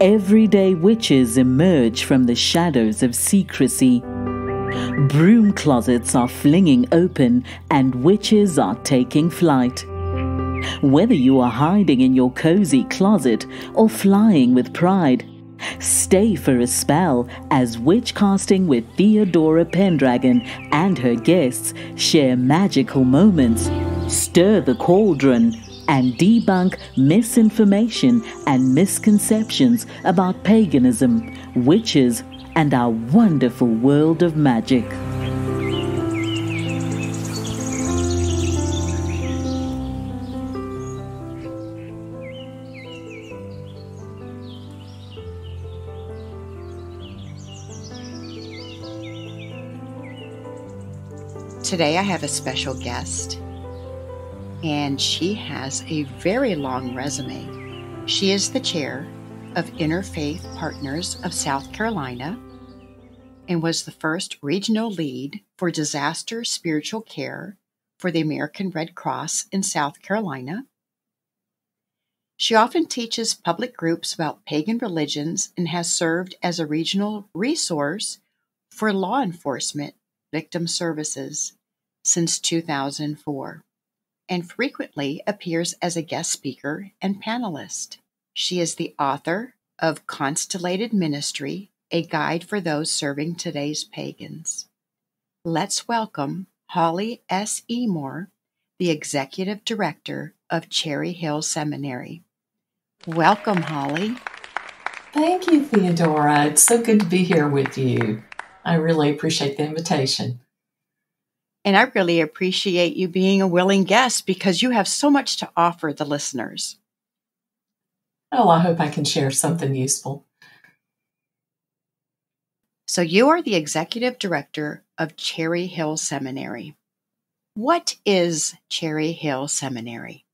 everyday witches emerge from the shadows of secrecy. Broom closets are flinging open and witches are taking flight. Whether you are hiding in your cozy closet or flying with pride, stay for a spell as Witchcasting with Theodora Pendragon and her guests share magical moments, stir the cauldron, and debunk misinformation and misconceptions about paganism, witches, and our wonderful world of magic. Today I have a special guest, and she has a very long resume. She is the chair of Interfaith Partners of South Carolina and was the first regional lead for disaster spiritual care for the American Red Cross in South Carolina. She often teaches public groups about pagan religions and has served as a regional resource for law enforcement victim services since 2004, and frequently appears as a guest speaker and panelist. She is the author of Constellated Ministry, a guide for those serving today's pagans. Let's welcome Holli S. Emore, the Executive Director of Cherry Hill Seminary. Welcome, Holli. Thank you, Theodora. It's so good to be here with you. I really appreciate the invitation. And I really appreciate you being a willing guest because you have so much to offer the listeners. Oh, I hope I can share something useful. So you are the Executive Director of Cherry Hill Seminary. What is Cherry Hill Seminary?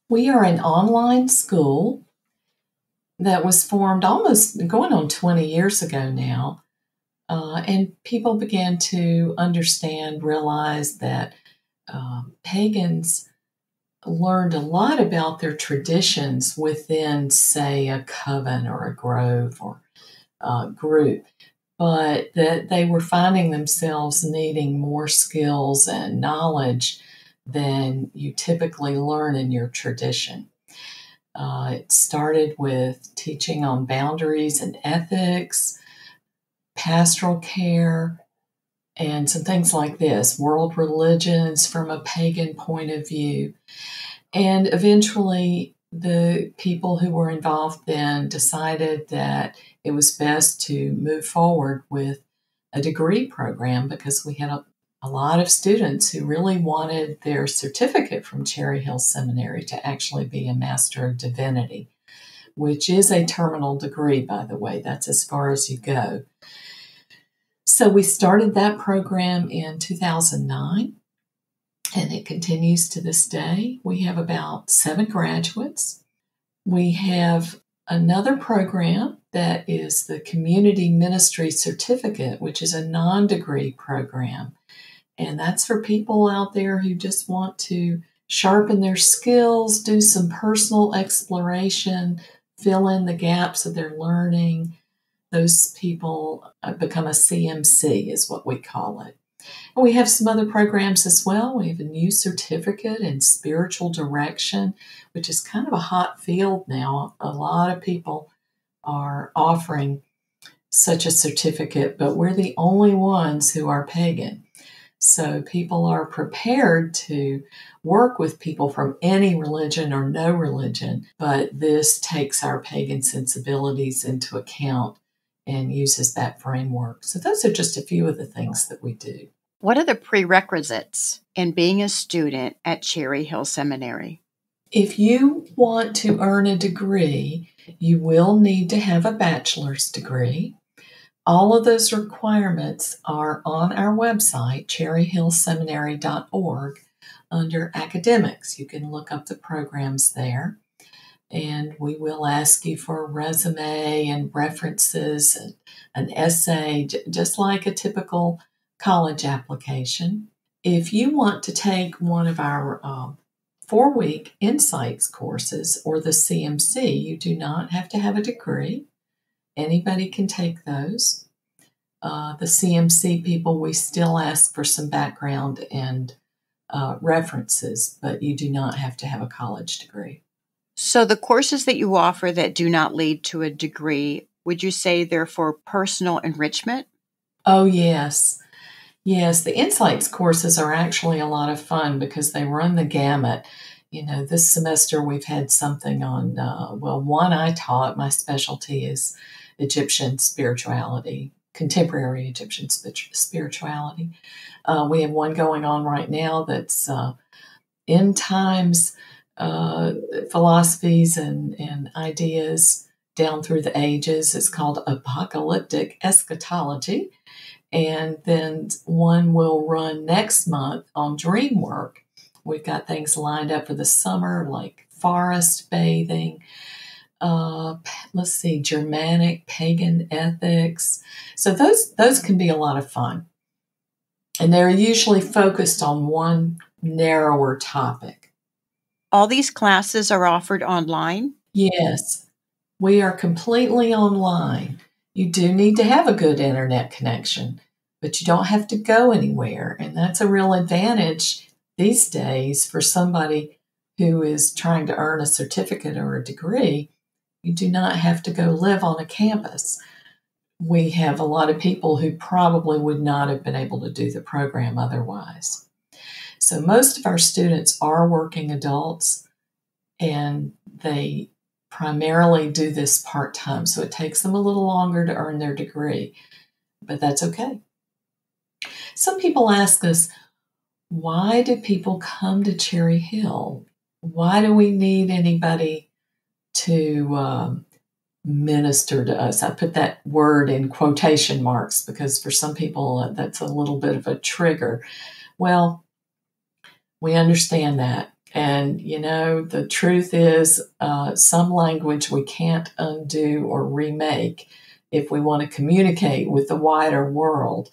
We are an online school that was formed almost going on 20 years ago now. And people began to understand, realize that pagans learned a lot about their traditions within, say, a coven or a grove or a group, but that they were finding themselves needing more skills and knowledge than you typically learn in your tradition. It started with teaching on boundaries and ethics, pastoral care, and some things like this, world religions from a pagan point of view. And eventually, the people who were involved then decided that it was best to move forward with a degree program because we had a lot of students who really wanted their certificate from Cherry Hill Seminary to actually be a Master of Divinity, which is a terminal degree, by the way. That's as far as you go. So we started that program in 2009, and it continues to this day. We have about 7 graduates. We have another program that is the Community Ministry Certificate, which is a non-degree program. And that's for people out there who just want to sharpen their skills, do some personal exploration, fill in the gaps of their learning. Those people become a CMC is what we call it. And we have some other programs as well. We have a new certificate in spiritual direction, which is kind of a hot field now. A lot of people are offering such a certificate, but we're the only ones who are pagan. So people are prepared to work with people from any religion or no religion, but this takes our pagan sensibilities into account and uses that framework. So those are just a few of the things that we do. What are the prerequisites in being a student at Cherry Hill Seminary? If you want to earn a degree, you will need to have a bachelor's degree. All of those requirements are on our website, cherryhillseminary.org, under academics. You can look up the programs there. And we will ask you for a resume and references and an essay, just like a typical college application. If you want to take one of our 4-week insights courses, or the CMC. You do not have to have a degree. Anybody can take those. The CMC people, we still ask for some background and references, but you do not have to have a college degree. So the courses that you offer that do not lead to a degree, would you say they're for personal enrichment? Oh, yes. Yes, the insights courses are actually a lot of fun because they run the gamut. This semester we've had something on, one I taught, my specialty is Egyptian spirituality, contemporary Egyptian spirituality. We have one going on right now that's end times philosophies and ideas down through the ages. It's called apocalyptic eschatology. And then one will run next month on dream work. We've got things lined up for the summer, like forest bathing, Germanic pagan ethics. So those can be a lot of fun. And they're usually focused on one narrower topic. All these classes are offered online? Yes, we are completely online. You do need to have a good internet connection, but you don't have to go anywhere. And that's a real advantage these days for somebody who is trying to earn a certificate or a degree. You do not have to go live on a campus. We have a lot of people who probably would not have been able to do the program otherwise. So most of our students are working adults, and they primarily do this part-time. So it takes them a little longer to earn their degree, but that's okay. Some people ask us, why do people come to Cherry Hill? Why do we need anybody to minister to us? I put that word in quotation marks because for some people that's a little bit of a trigger. Well, we understand that. And, the truth is some language we can't undo or remake if we want to communicate with the wider world.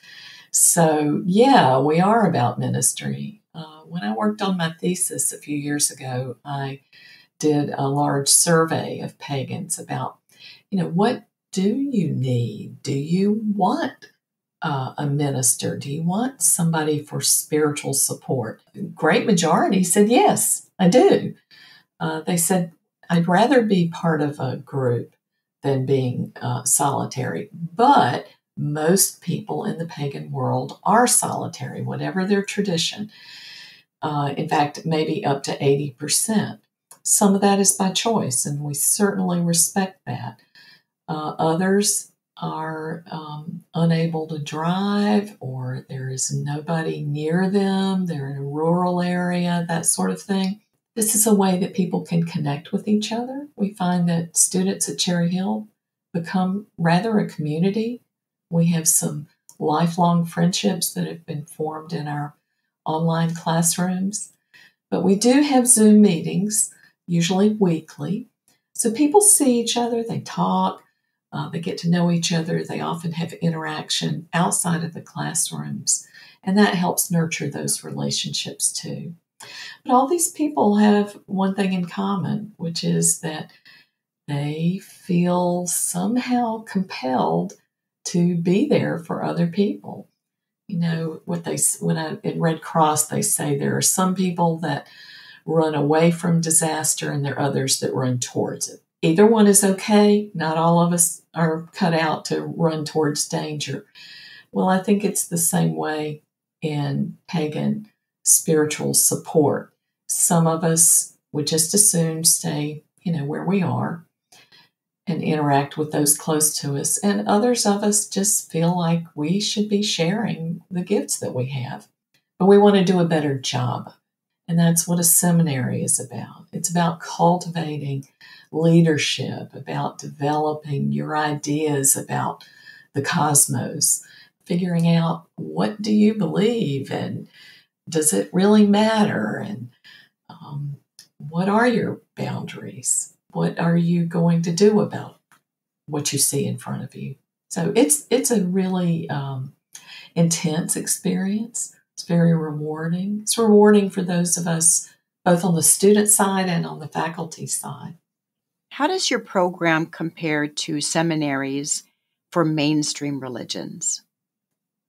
So, yeah, we are about ministry. When I worked on my thesis a few years ago, I did a large survey of pagans about, what do you need? Do you want a minister? Do you want somebody for spiritual support? A great majority said, yes, I do. They said, I'd rather be part of a group than being solitary. But most people in the pagan world are solitary, whatever their tradition. In fact, maybe up to 80%. Some of that is by choice, and we certainly respect that. Others are unable to drive, or there is nobody near them. They're in a rural area, that sort of thing. This is a way that people can connect with each other. We find that students at Cherry Hill become rather a community. We have some lifelong friendships that have been formed in our online classrooms. But we do have Zoom meetings, usually weekly. So people see each other, they talk, they get to know each other. They often have interaction outside of the classrooms, and that helps nurture those relationships too. But all these people have one thing in common, which is that they feel somehow compelled to be there for other people. In Red Cross, they say there are some people that run away from disaster and there are others that run towards it. Either one is okay. Not all of us are cut out to run towards danger. Well, I think it's the same way in pagan spiritual support. Some of us would just as soon stay, where we are and interact with those close to us. And others of us just feel like we should be sharing the gifts that we have. But we want to do a better job. And that's what a seminary is about. It's about cultivating leadership, about developing your ideas about the cosmos, figuring out what do you believe and does it really matter? And what are your boundaries? What are you going to do about what you see in front of you? So it's a really intense experience. It's very rewarding. It's rewarding for those of us both on the student side and on the faculty side. How does your program compare to seminaries for mainstream religions?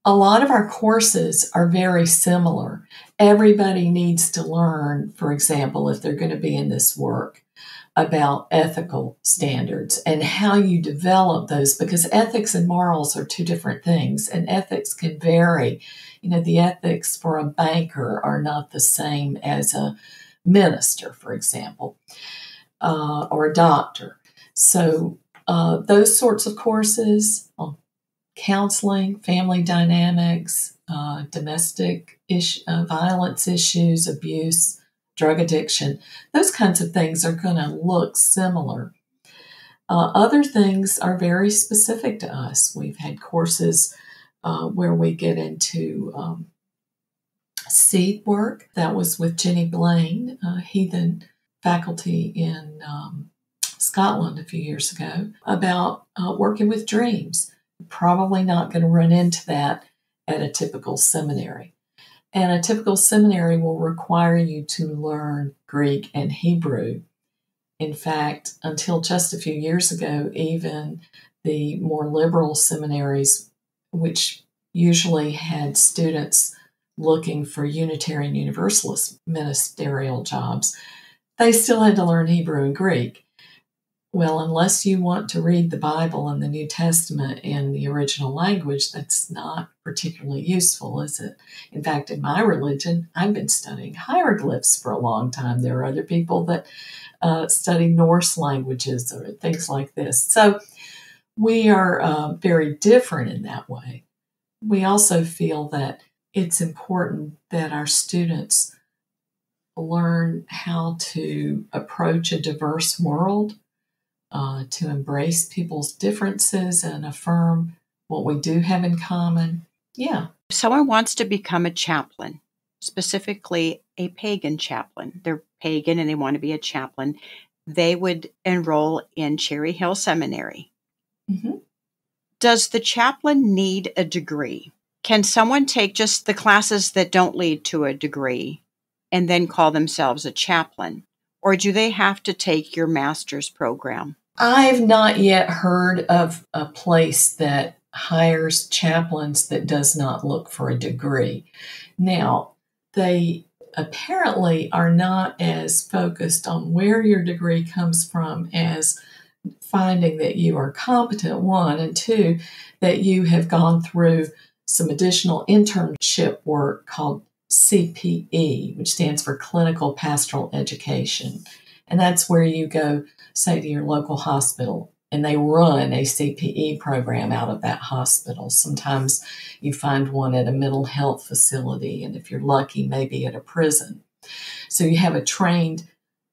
A lot of our courses are very similar. Everybody needs to learn, for example, if they're going to be in this work, about ethical standards and how you develop those, because ethics and morals are two different things, and ethics can vary. The ethics for a banker are not the same as a minister, for example, or a doctor. So those sorts of courses, counseling, family dynamics, domestic violence issues, abuse, drug addiction, those kinds of things are going to look similar. Other things are very specific to us. We've had courses where we get into seed work. That was with Jenny Blaine, heathen faculty in Scotland a few years ago, about working with dreams. Probably not going to run into that at a typical seminary. And a typical seminary will require you to learn Greek and Hebrew. In fact, until just a few years ago, even the more liberal seminaries, which usually had students looking for Unitarian Universalist ministerial jobs, they still had to learn Hebrew and Greek. Well, unless you want to read the Bible and the New Testament in the original language, that's not particularly useful, is it? In fact, in my religion, I've been studying hieroglyphs for a long time. There are other people that study Norse languages or things like this. So we are very different in that way. We also feel that it's important that our students learn how to approach a diverse world, to embrace people's differences and affirm what we do have in common. Yeah. If someone wants to become a chaplain, specifically a pagan chaplain, they're pagan and they want to be a chaplain, they would enroll in Cherryhillseminary. Mm-hmm. Does the chaplain need a degree? Can someone take just the classes that don't lead to a degree and then call themselves a chaplain? Or do they have to take your master's program? I've not yet heard of a place that hires chaplains that does not look for a degree. Now, they apparently are not as focused on where your degree comes from as finding that you are competent, one, and two, that you have gone through some additional internship work called CPE, which stands for Clinical Pastoral Education. And that's where you go, say, to your local hospital, and they run a CPE program out of that hospital. Sometimes you find one at a mental health facility, and if you're lucky, maybe at a prison. So you have a trained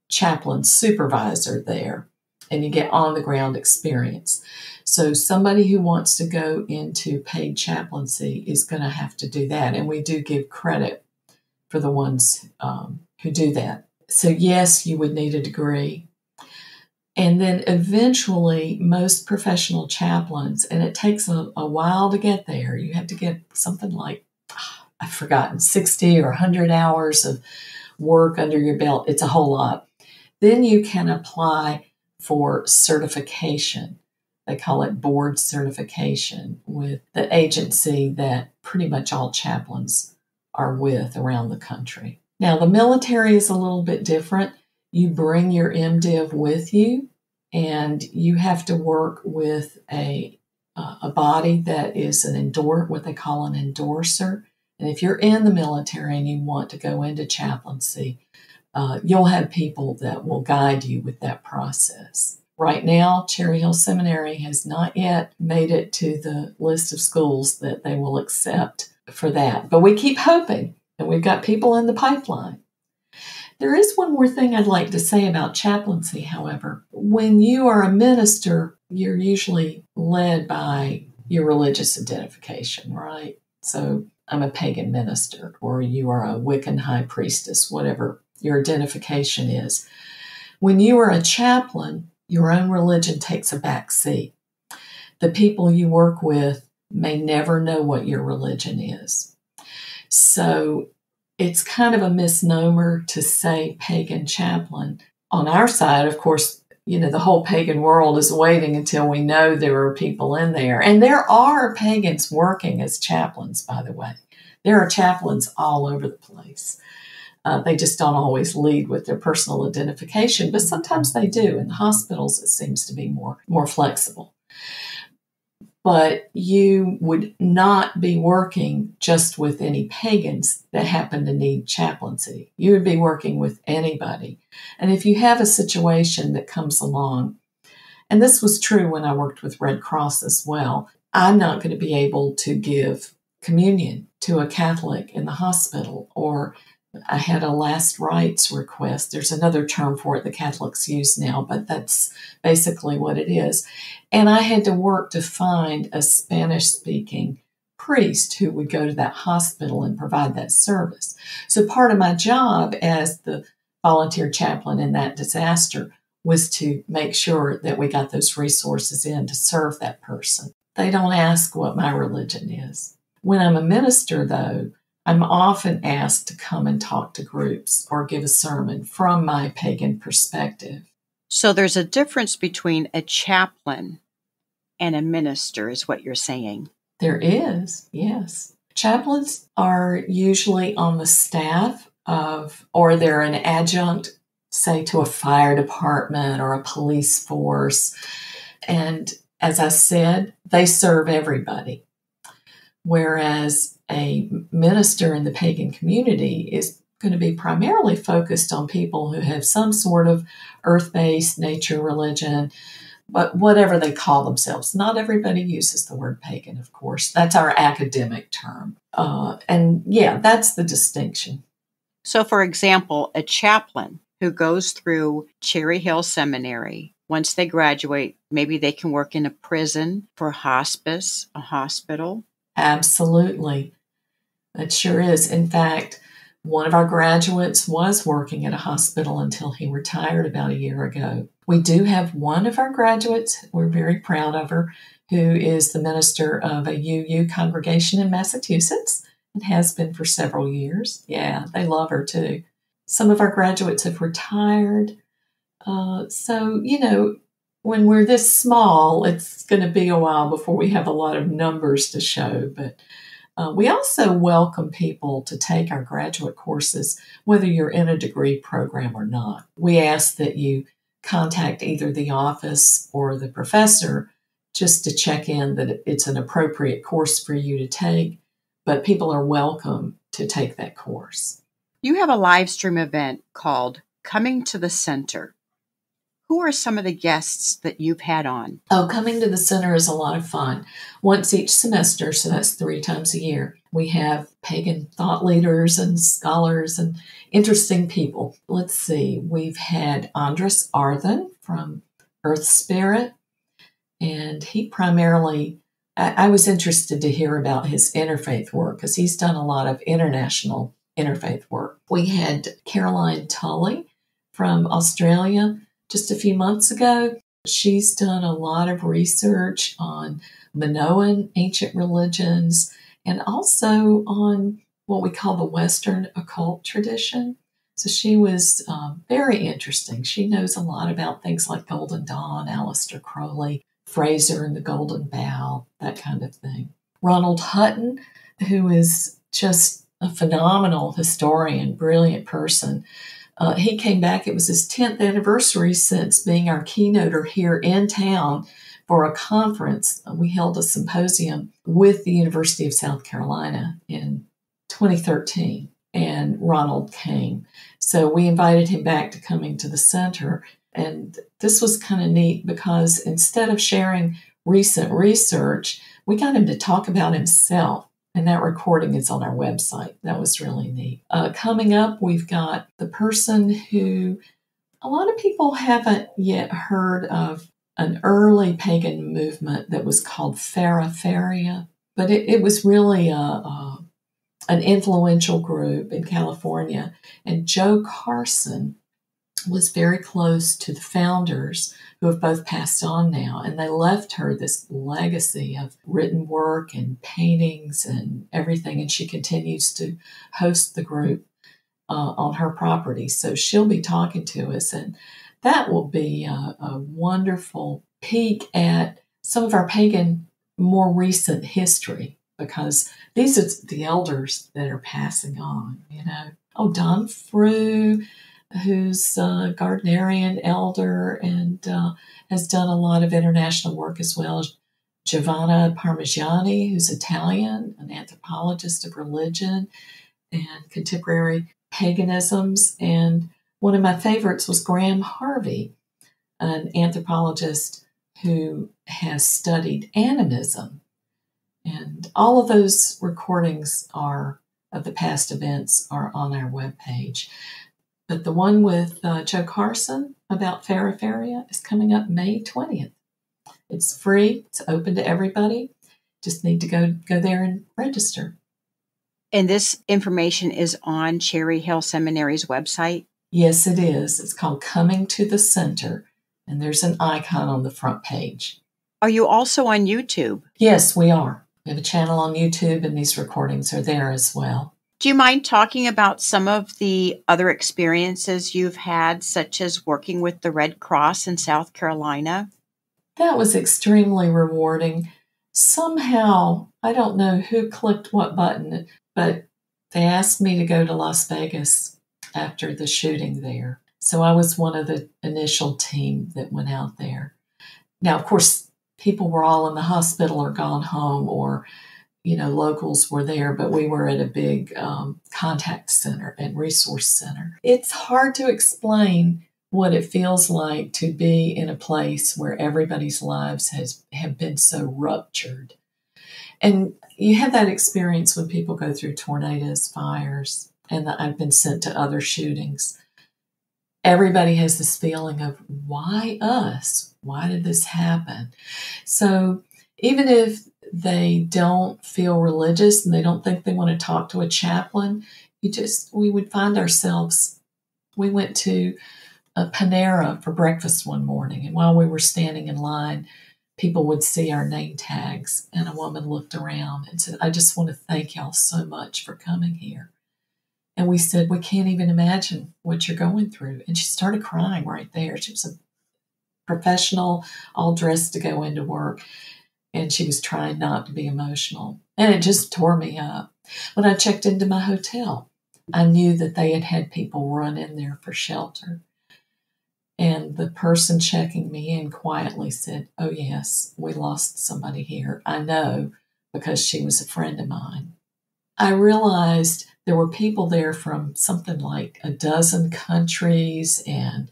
chaplain supervisor there, and you get on-the-ground experience. So somebody who wants to go into paid chaplaincy is going to have to do that, and we do give credit for the ones who do that. So yes, you would need a degree. And then eventually, most professional chaplains, and it takes a while to get there, you have to get something like, I've forgotten, 60 or 100 hours of work under your belt. It's a whole lot. Then you can apply for certification. They call it board certification with the agency that pretty much all chaplains are with around the country. Now, the military is a little bit different. You bring your MDiv with you, and you have to work with a body that is what they call an endorser. And if you're in the military and you want to go into chaplaincy, you'll have people that will guide you with that process. Right now, Cherry Hill Seminary has not yet made it to the list of schools that they will accept for that. But we keep hoping, and we've got people in the pipeline. There is one more thing I'd like to say about chaplaincy, however. When you are a minister, you're usually led by your religious identification, right? So I'm a pagan minister, or you are a Wiccan high priestess, whatever your identification is. When you are a chaplain, your own religion takes a back seat. The people you work with may never know what your religion is. So it's kind of a misnomer to say pagan chaplain. On our side, of course, the whole pagan world is waiting until we know there are people in there. And there are pagans working as chaplains, by the way. There are chaplains all over the place. They just don't always lead with their personal identification, but sometimes they do. In the hospitals, it seems to be more flexible. But you would not be working just with any pagans that happen to need chaplaincy. You would be working with anybody. And if you have a situation that comes along, and this was true when I worked with Red Cross as well, I'm not going to be able to give communion to a Catholic in the hospital, or I had a last rites request. There's another term for it the Catholics use now, but that's basically what it is. And I had to work to find a Spanish-speaking priest who would go to that hospital and provide that service. So part of my job as the volunteer chaplain in that disaster was to make sure that we got those resources in to serve that person. They don't ask what my religion is. When I'm a minister, though, I'm often asked to come and talk to groups or give a sermon from my pagan perspective. So there's a difference between a chaplain and a minister, is what you're saying. There is, yes. Chaplains are usually on the staff of, or they're an adjunct, say, to a fire department or a police force. And as I said, they serve everybody. Whereas a minister in the pagan community is going to be primarily focused on people who have some sort of earth-based nature religion, but whatever they call themselves. Not everybody uses the word pagan, of course. That's our academic term. And yeah, that's the distinction. So, for example, a chaplain who goes through Cherryhillseminary, once they graduate, maybe they can work in a prison, for hospice, a hospital. Absolutely. It sure is. In fact, one of our graduates was working at a hospital until he retired about a year ago. We do have one of our graduates, we're very proud of her, who is the minister of a UU congregation in Massachusetts and has been for several years. Yeah, they love her too. Some of our graduates have retired. So, when we're this small, it's going to be a while before we have a lot of numbers to show. But we also welcome people to take our graduate courses, whether you're in a degree program or not. We ask that you contact either the office or the professor just to check in that it's an appropriate course for you to take. But people are welcome to take that course. You have a live stream event called Coming to the Center. Who are some of the guests that you've had on? Oh, Coming to the Center is a lot of fun. Once each semester, so that's 3 times a year, we have pagan thought leaders and scholars and interesting people. Let's see, we've had Andres Arthen from Earth Spirit, and he primarily, I was interested to hear about his interfaith work because he's done a lot of international interfaith work. We had Caroline Tully from Australia just a few months ago. She's done a lot of research on Minoan ancient religions and also on what we call the Western occult tradition. So she was very interesting. She knows a lot about things like Golden Dawn, Aleister Crowley, Fraser and the Golden Bough, that kind of thing. Ronald Hutton, who is just a phenomenal historian, brilliant person. He came back. It was his 10th anniversary since being our keynoter here in town for a conference. We held a symposium with the University of South Carolina in 2013, and Ronald came. So we invited him back to Coming to the Center. And this was kind of neat because instead of sharing recent research, we got him to talk about himself. And that recording is on our website. That was really neat. Coming up, we've got the person who a lot of people haven't yet heard of, an early pagan movement that was called Farafaria. But it was really an influential group in California. And Joe Carson was very close to the founders, who have both passed on now, and they left her this legacy of written work and paintings and everything, and she continues to host the group. on her property. So she'll be talking to us, and that will be a wonderful peek at some of our pagan, more recent history, because these are the elders that are passing on, Oh, Don Frew, who's a Gardnerian elder and has done a lot of international work as well. Giovanna Parmigiani, who's Italian, an anthropologist of religion and contemporary paganisms. And one of my favorites was Graham Harvey, an anthropologist who has studied animism. And all of those recordings of the past events are on our webpage. But the one with Joe Carson about Farafaria is coming up May 20th. It's free. It's open to everybody. Just need to go there and register. And this information is on Cherry Hill Seminary's website? Yes, it is. It's called Coming to the Center, and there's an icon on the front page. Are you also on YouTube? Yes, we are. We have a channel on YouTube, and these recordings are there as well. Do you mind talking about some of the other experiences you've had, such as working with the Red Cross in South Carolina? That was extremely rewarding. Somehow, I don't know who clicked what button, but they asked me to go to Las Vegas after the shooting there. So I was one of the initial team that went out there. Now, of course, people were all in the hospital or gone home, or, locals were there, but we were at a big contact center and resource center. It's hard to explain what it feels like to be in a place where everybody's lives have been so ruptured. And you have that experience when people go through tornadoes, fires, and I've been sent to other shootings. Everybody has this feeling of, why us? Why did this happen? So even if they don't feel religious and they don't think they want to talk to a chaplain, we would find ourselves, we went to a Panera for breakfast one morning, and while we were standing in line, people would see our name tags, and a woman looked around and said, "I just want to thank y'all so much for coming here." And we said, "We can't even imagine what you're going through." And she started crying right there. She was a professional, all dressed to go into work, and she was trying not to be emotional. And it just tore me up. When I checked into my hotel, I knew that they had had people run in there for shelter. And the person checking me in quietly said, "Oh, yes, we lost somebody here. I know, because she was a friend of mine." I realized there were people there from something like a dozen countries and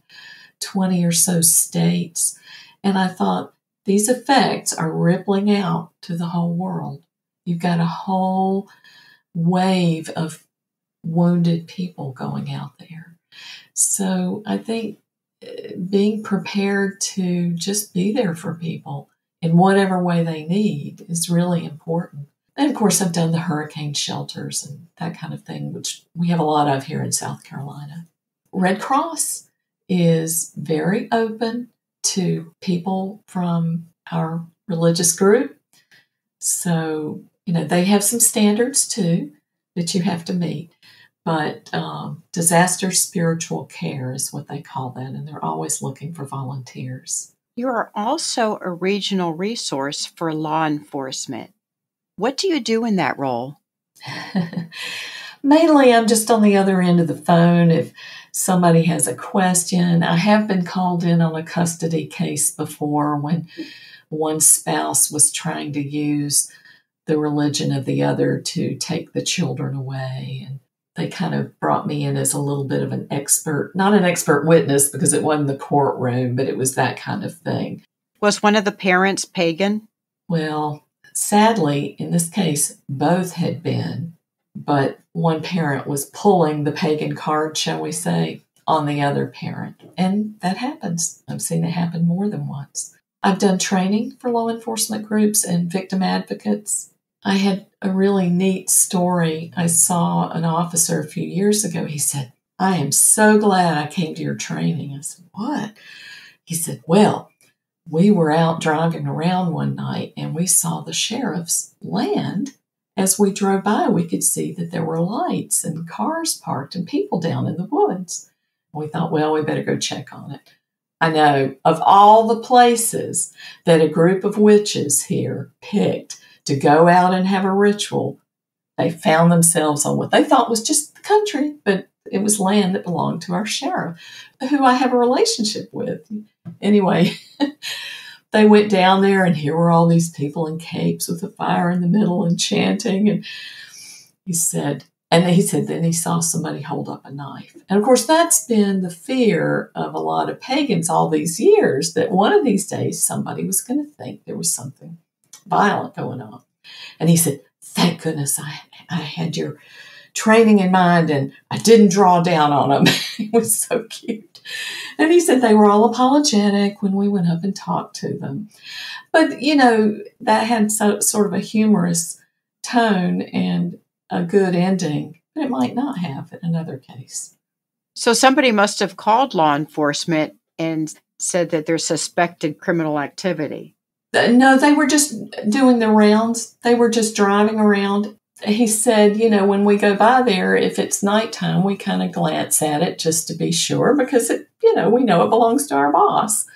20 or so states. And I thought, these effects are rippling out to the whole world. You've got a whole wave of wounded people going out there. So I think being prepared to just be there for people in whatever way they need is really important. And of course, I've done the hurricane shelters and that kind of thing, which we have a lot of here in South Carolina. Red Cross is very open to people from our religious group. So, they have some standards too that you have to meet. But disaster spiritual care is what they call that, and they're always looking for volunteers. You are also a regional resource for law enforcement. What do you do in that role? Mainly, I'm just on the other end of the phone if somebody has a question. I have been called in on a custody case before when one spouse was trying to use the religion of the other to take the children away, and they kind of brought me in as a little bit of an expert, not an expert witness because it wasn't the courtroom, but it was that kind of thing. Was one of the parents pagan? Well, sadly, in this case, both had been, but one parent was pulling the pagan card, shall we say, on the other parent. And that happens. I've seen it happen more than once. I've done training for law enforcement groups and victim advocates. I had a really neat story. I saw an officer a few years ago. He said, "I am so glad I came to your training." I said, "What?" He said, "Well, we were out driving around one night and we saw the sheriff's land as we drove by, we could see that there were lights and cars parked and people down in the woods. We thought, well, we better go check on it. I know, of all the places that a group of witches here picked to go out and have a ritual, they found themselves on what they thought was just the country, but it was land that belonged to our sheriff, who I have a relationship with. Anyway, they went down there, and here were all these people in capes with a fire in the middle and chanting. And he said then he saw somebody hold up a knife. And of course, that's been the fear of a lot of pagans all these years, that one of these days somebody was going to think there was something violent going on. And he said, thank goodness I had your training in mind and I didn't draw down on them. It was so cute. And he said they were all apologetic when we went up and talked to them. But, that had sort of a humorous tone and a good ending, but it might not have in another case. So somebody must have called law enforcement and said that there's suspected criminal activity. No, they were just doing the rounds. They were just driving around. He said, when we go by there, if it's nighttime, we kind of glance at it just to be sure, because we know it belongs to our boss.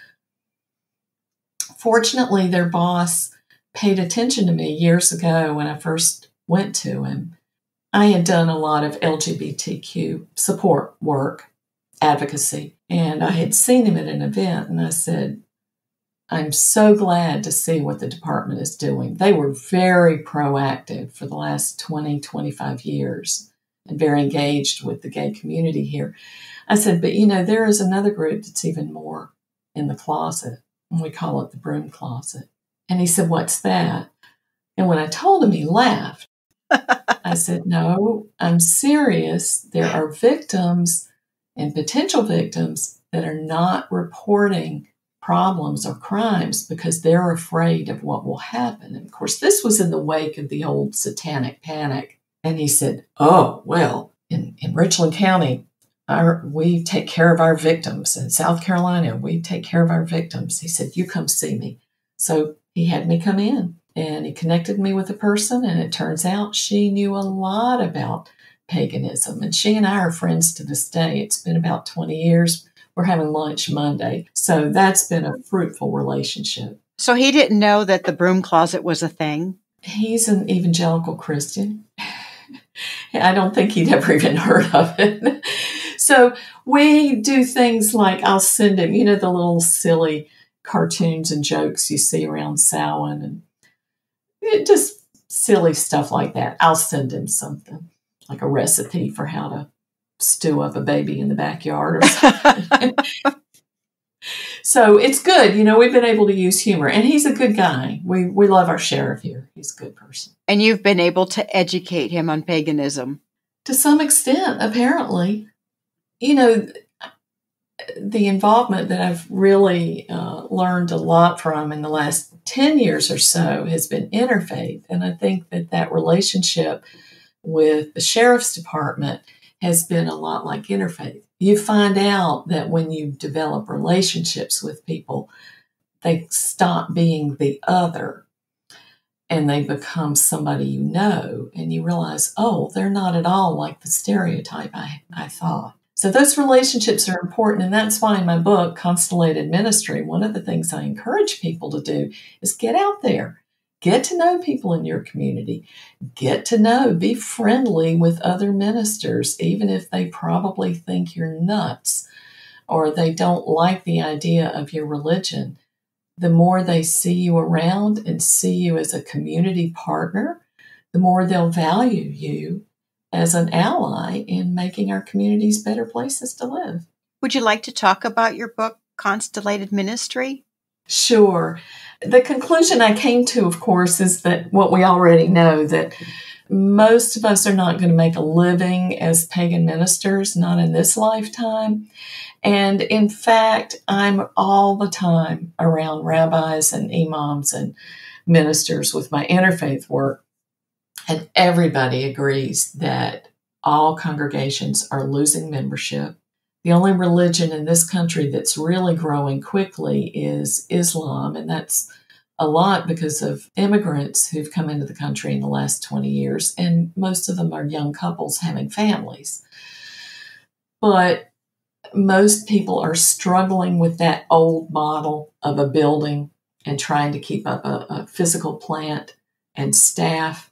Fortunately, their boss paid attention to me years ago when I first went to him. I had done a lot of LGBTQ support work, advocacy, and I had seen him at an event, and I said, I'm so glad to see what the department is doing. They were very proactive for the last 20, 25 years and very engaged with the gay community here. I said, but there is another group that's even more in the closet, and we call it the Broom closet. And he said, what's that? And when I told him, he laughed. I said, no, I'm serious. There are victims and potential victims that are not reporting problems or crimes because they're afraid of what will happen. And of course, this was in the wake of the old satanic panic. And he said, oh, well, in Richland County, we take care of our victims. In South Carolina, we take care of our victims. He said, you come see me. So he had me come in, and he connected me with a person, and it turns out she knew a lot about paganism. And she and I are friends to this day. It's been about 20 years. We're having lunch Monday. So that's been a fruitful relationship. So he didn't know that the broom closet was a thing? He's an evangelical Christian. I don't think he'd ever even heard of it. So we do things like I'll send him, the little silly cartoons and jokes you see around Samhain, and just silly stuff like that. I'll send him something like a recipe for how to stew up a baby in the backyard or something. So it's good. We've been able to use humor, and he's a good guy. We love our sheriff here. He's a good person. And you've been able to educate him on paganism? To some extent, apparently. The involvement that I've really learned a lot from in the last 10 years or so has been interfaith. And I think that relationship with the sheriff's department has been a lot like interfaith. You find out that when you develop relationships with people, they stop being the other and they become somebody you know, and you realize, oh, they're not at all like the stereotype I thought. So those relationships are important, and that's why in my book, Constellated Ministry, one of the things I encourage people to do is get out there. Get to know people in your community. Be friendly with other ministers, even if they probably think you're nuts or they don't like the idea of your religion. The more they see you around and see you as a community partner, the more they'll value you as an ally in making our communities better places to live. Would you like to talk about your book, Constellated Ministry? Sure. The conclusion I came to, of course, is that what we already know, that most of us are not going to make a living as pagan ministers, not in this lifetime. And in fact, I'm all the time around rabbis and imams and ministers with my interfaith work. And everybody agrees that all congregations are losing membership. The only religion in this country that's really growing quickly is Islam, and that's a lot because of immigrants who've come into the country in the last 20 years, and most of them are young couples having families. But most people are struggling with that old model of a building and trying to keep up a physical plant and staff.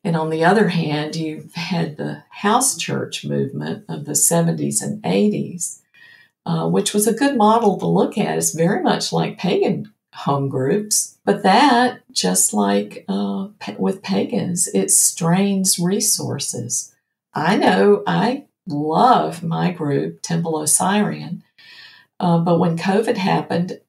And on the other hand, you've had the house church movement of the 70s and 80s, which was a good model to look at. It's very much like pagan home groups, but that, just like with pagans, it strains resources. I know I love my group, Temple Osirian, but when COVID happened,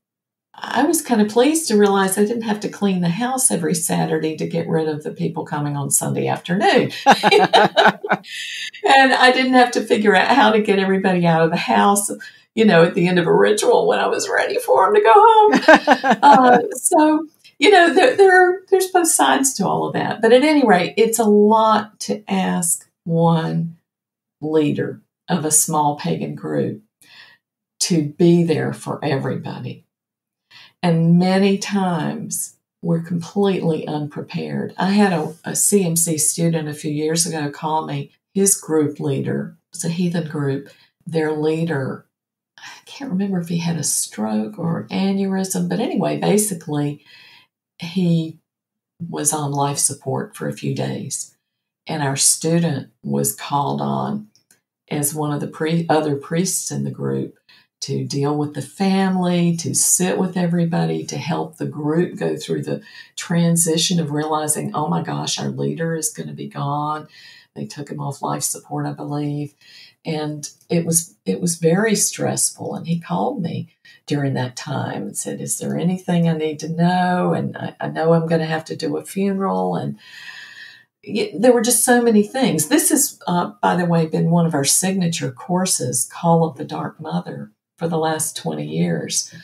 I was kind of pleased to realize I didn't have to clean the house every Saturday to get rid of the people coming on Sunday afternoon. And I didn't have to figure out how to get everybody out of the house, at the end of a ritual when I was ready for them to go home. So, there's both sides to all of that. But at any rate, it's a lot to ask one leader of a small pagan group to be there for everybody. And many times we're completely unprepared. I had a CMC student a few years ago call me. His group leader, it was a heathen group, their leader, I can't remember if he had a stroke or an aneurysm, but anyway, basically he was on life support for a few days. And our student was called on as one of the other priests in the group to deal with the family, to sit with everybody, to help the group go through the transition of realizing, oh my gosh, our leader is going to be gone. They took him off life support, I believe. And it was very stressful. And he called me during that time and said, is there anything I need to know? And I know I'm going to have to do a funeral. And there were just so many things. This has, by the way, been one of our signature courses, Call of the Dark Mother, for the last 20 years.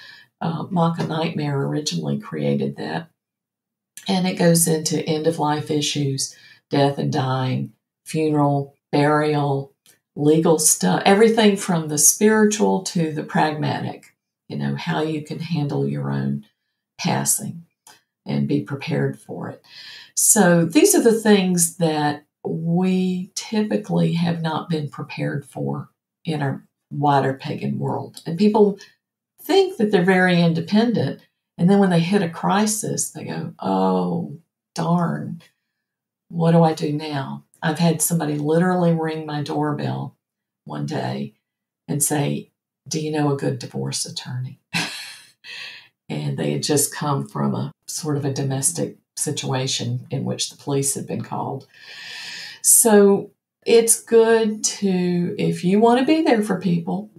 Maka Nightmare originally created that. And it goes into end-of-life issues, death and dying, funeral, burial, legal stuff, everything from the spiritual to the pragmatic, how you can handle your own passing and be prepared for it. So these are the things that we typically have not been prepared for in our wider pagan world. And people think that they're very independent. And then when they hit a crisis, they go, oh, darn, what do I do now? I've had somebody literally ring my doorbell one day and say, do you know a good divorce attorney? And they had just come from a sort of a domestic situation in which the police had been called. So it's good to, if you want to be there for people,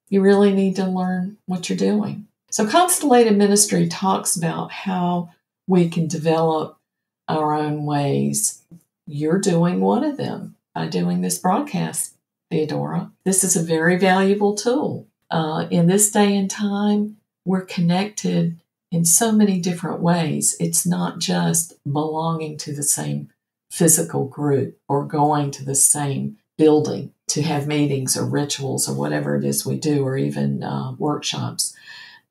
you really need to learn what you're doing. So Constellated Ministry talks about how we can develop our own ways. You're doing one of them by doing this broadcast, Theodora. This is a very valuable tool. In this day and time, we're connected in so many different ways. It's not just belonging to the same physical group or going to the same building to have meetings or rituals or whatever it is we do, or even workshops.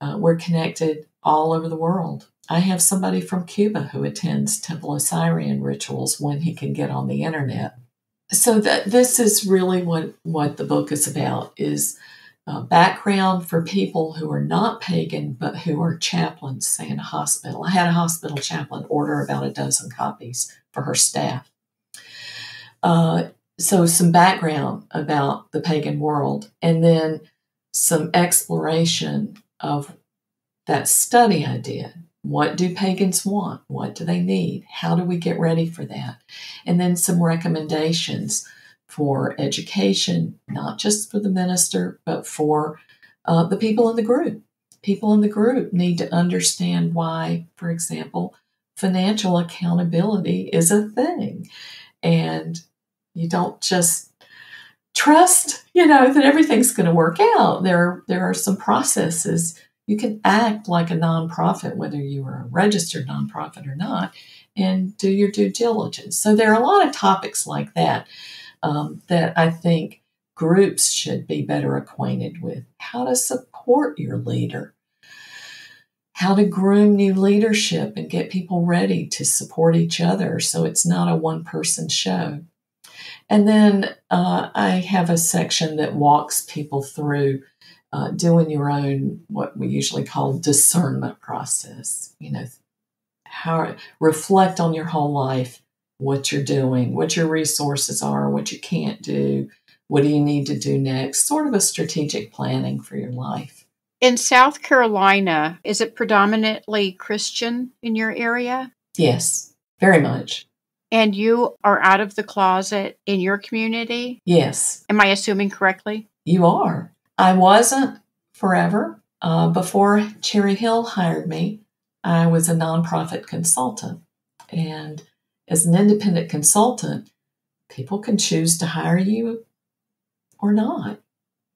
We're connected all over the world. I have somebody from Cuba who attends Temple Osirian rituals when he can get on the internet. So this is really what the book is about, is background for people who are not pagan, but who are chaplains, say in a hospital. I had a hospital chaplain order about a dozen copies for her staff. So some background about the pagan world, and then some exploration of that study I did. What do pagans want? What do they need? How do we get ready for that? And then some recommendations for education, not just for the minister, but for the people in the group. People in the group need to understand why, for example, financial accountability is a thing. And you don't just trust, that everything's going to work out. There are some processes. You can act like a nonprofit, whether you are a registered nonprofit or not, and do your due diligence. So there are a lot of topics like that that I think groups should be better acquainted with. How to support your leader. how to groom new leadership and get people ready to support each other so it's not a one-person show. And then I have a section that walks people through doing your own, what we usually call discernment process. How reflect on your whole life, what you're doing, what your resources are, what you can't do, what do you need to do next, sort of a strategic planning for your life. In South Carolina, is it predominantly Christian in your area? Yes, very much. And you are out of the closet in your community? Yes. Am I assuming correctly? You are. I wasn't forever. Before Cherry Hill hired me, I was a nonprofit consultant. And as an independent consultant, people can choose to hire you or not.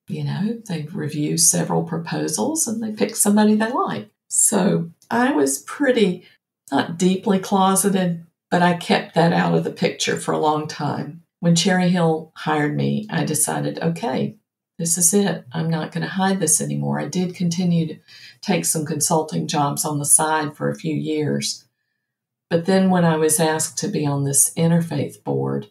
They review several proposals and they pick somebody they like. So I was pretty, not deeply closeted, but I kept that out of the picture for a long time. When Cherry Hill hired me, I decided, okay, this is it. I'm not going to hide this anymore. I did continue to take some consulting jobs on the side for a few years. But then when I was asked to be on this interfaith board,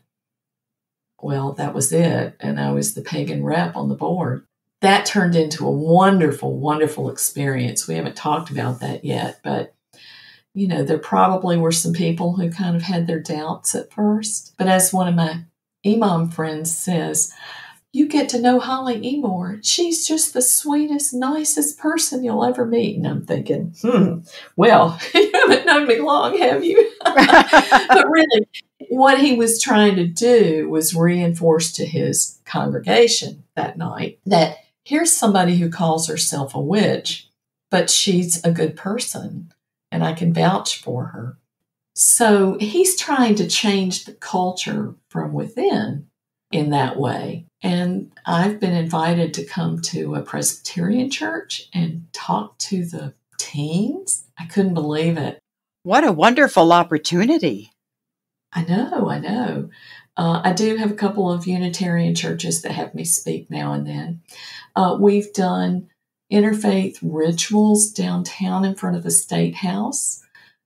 well, that was it. And I was the pagan rep on the board. That turned into a wonderful, wonderful experience. We haven't talked about that yet, but there probably were some people who kind of had their doubts at first. But as one of my imam friends says, you get to know Holli Emore. She's just the sweetest, nicest person you'll ever meet. And I'm thinking, well, you haven't known me long, have you? But really, what he was trying to do was reinforce to his congregation that night that here's somebody who calls herself a witch, but she's a good person, and I can vouch for her. So he's trying to change the culture from within in that way. And I've been invited to come to a Presbyterian church and talk to the teens. I couldn't believe it. What a wonderful opportunity. I know. I do have a couple of Unitarian churches that have me speak now and then. We've done interfaith rituals downtown in front of the State House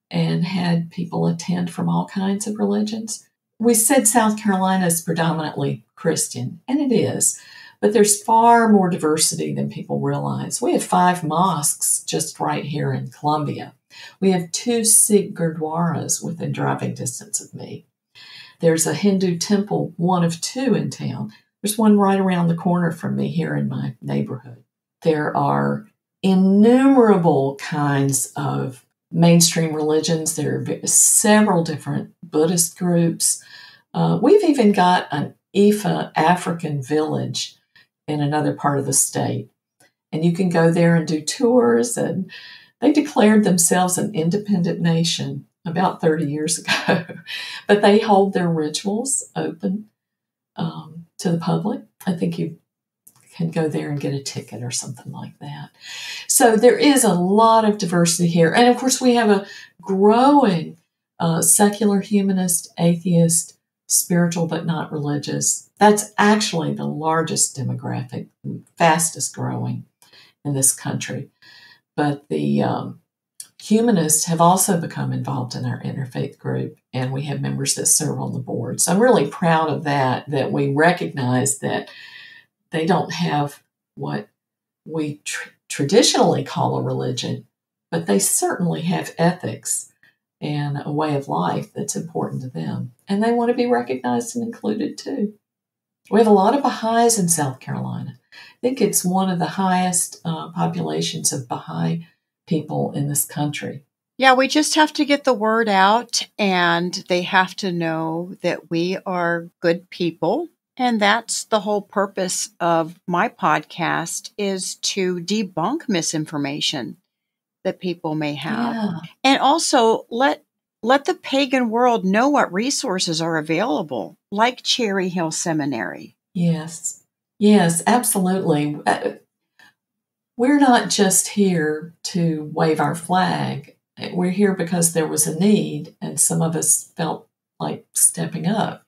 and had people attend from all kinds of religions. We said South Carolina is predominantly Christian, and it is, but there's far more diversity than people realize. We have 5 mosques just right here in Columbia. We have 2 Sikh gurdwaras within driving distance of me. There's a Hindu temple, one of 2 in town. There's one right around the corner from me here in my neighborhood. There are innumerable kinds of mainstream religions. There are several different Buddhist groups. We've even got an Ifa African village in another part of the state. And you can go there and do tours. And they declared themselves an independent nation about 30 years ago. But they hold their rituals open to the public. I think you can go there and get a ticket or something like that. So there is a lot of diversity here. And of course, we have a growing secular, humanist, atheist, spiritual but not religious. That's actually the largest demographic, fastest growing in this country. But the humanists have also become involved in our interfaith group, and we have members that serve on the board. So I'm really proud of that we recognize that they don't have what we traditionally call a religion, but they certainly have ethics and a way of life that's important to them. And they want to be recognized and included too. We have a lot of Baha'is in South Carolina. I think it's one of the highest populations of Baha'i people in this country. Yeah, we just have to get the word out, and they have to know that we are good people. And that's the whole purpose of my podcast, is to debunk misinformation that people may have. Yeah. And also let the pagan world know what resources are available, like Cherry Hill Seminary. Yes, absolutely. We're not just here to wave our flag. We're here because there was a need, and some of us felt like stepping up.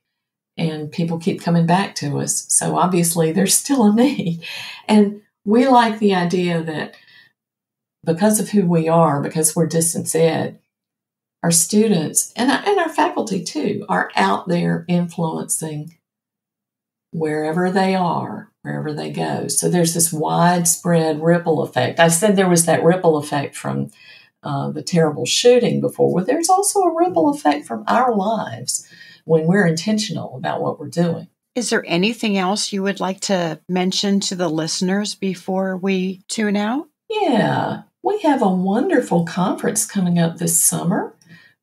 And people keep coming back to us. So obviously there's still a need. And we like the idea that because of who we are, because we're distance ed, our students and our faculty too are out there influencing wherever they are, wherever they go. So there's this widespread ripple effect. I said there was that ripple effect from the terrible shooting before. Well, there's also a ripple effect from our lives when we're intentional about what we're doing. Is there anything else you would like to mention to the listeners before we tune out? Yeah, we have a wonderful conference coming up this summer.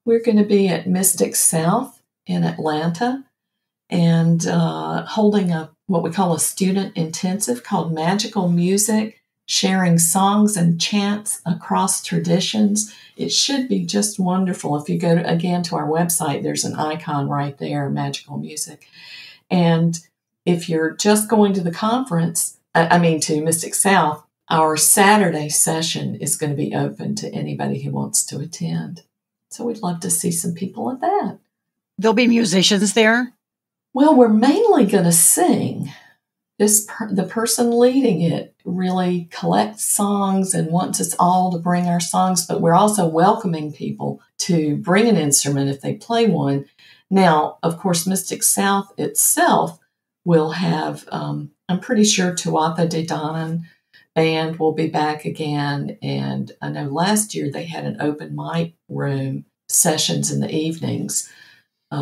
We're going to be at Mysticsouth in Atlanta and holding what we call a student intensive called Magical Music, sharing songs and chants across traditions. It should be just wonderful. If you go to our website, there's an icon right there, Magical Music. And if you're just going to the conference, to Mysticsouth, our Saturday session is going to be open to anybody who wants to attend. So we'd love to see some people at that. There'll be musicians there? Well, we're mainly going to sing. The person leading it really collects songs and wants us all to bring our songs, but we're also welcoming people to bring an instrument if they play one. Now, of course, Mysticsouth itself will have, I'm pretty sure Tuatha De Danann band will be back again. And I know last year they had an open mic room sessions in the evenings.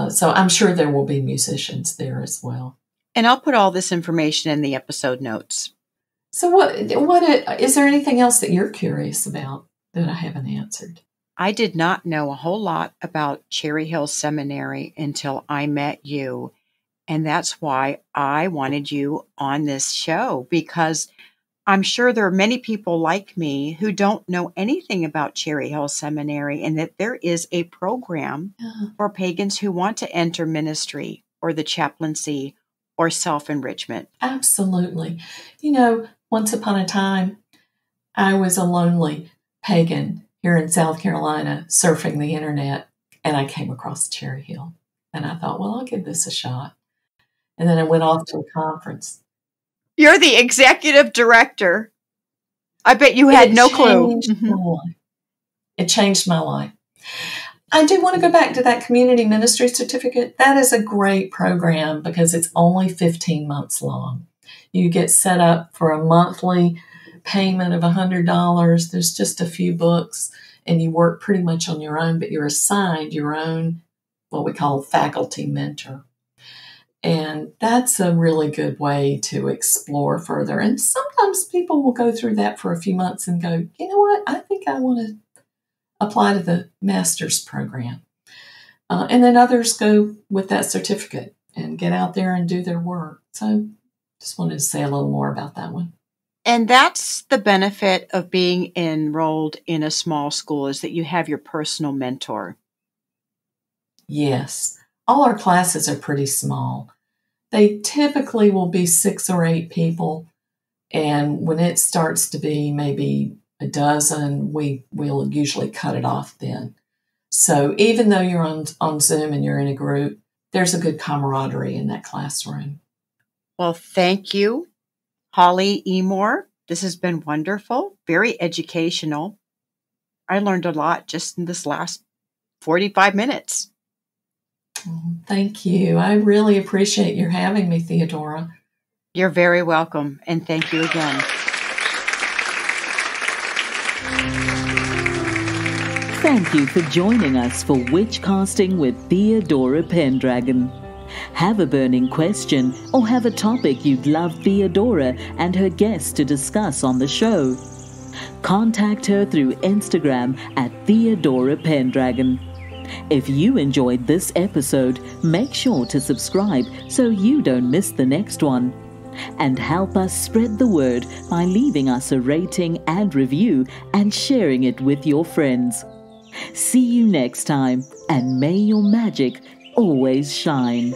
So I'm sure there will be musicians there as well. And I'll put all this information in the episode notes. So what is there anything else that you're curious about that I haven't answered? I did not know a whole lot about Cherry Hill Seminary until I met you. And that's why I wanted you on this show, because I'm sure there are many people like me who don't know anything about Cherry Hill Seminary, and that there is a program for pagans who want to enter ministry or the chaplaincy or self-enrichment. Absolutely. Once upon a time, I was a lonely pagan here in South Carolina surfing the internet, and I came across Cherry Hill. And I thought, well, I'll give this a shot. And then I went off to a conference. You're the executive director. I bet you had no clue. It changed my life. I do want to go back to that community ministry certificate. That is a great program because it's only 15 months long. You get set up for a monthly payment of $100. There's just a few books, and you work pretty much on your own, but you're assigned your own, what we call faculty mentor. And that's a really good way to explore further. And sometimes people will go through that for a few months and go, you know what, I think I want to apply to the master's program. And then others go with that certificate and get out there and do their work. So just wanted to say a little more about that one. And that's the benefit of being enrolled in a small school, is that you have your personal mentor. Yes. All our classes are pretty small. They typically will be 6 or 8 people. And when it starts to be maybe a dozen, we'll usually cut it off then. So even though you're on Zoom and you're in a group, there's a good camaraderie in that classroom. Well, thank you, Holli Emore. This has been wonderful, very educational. I learned a lot just in this last 45 minutes. Thank you. I really appreciate your having me, Theodora. You're very welcome, and thank you again. Thank you for joining us for Witchcasting with Theodora Pendragon. Have a burning question or have a topic you'd love Theodora and her guests to discuss on the show? Contact her through Instagram at Theodora Pendragon. If you enjoyed this episode, make sure to subscribe so you don't miss the next one. And help us spread the word by leaving us a rating and review and sharing it with your friends. See you next time, and may your magic always shine.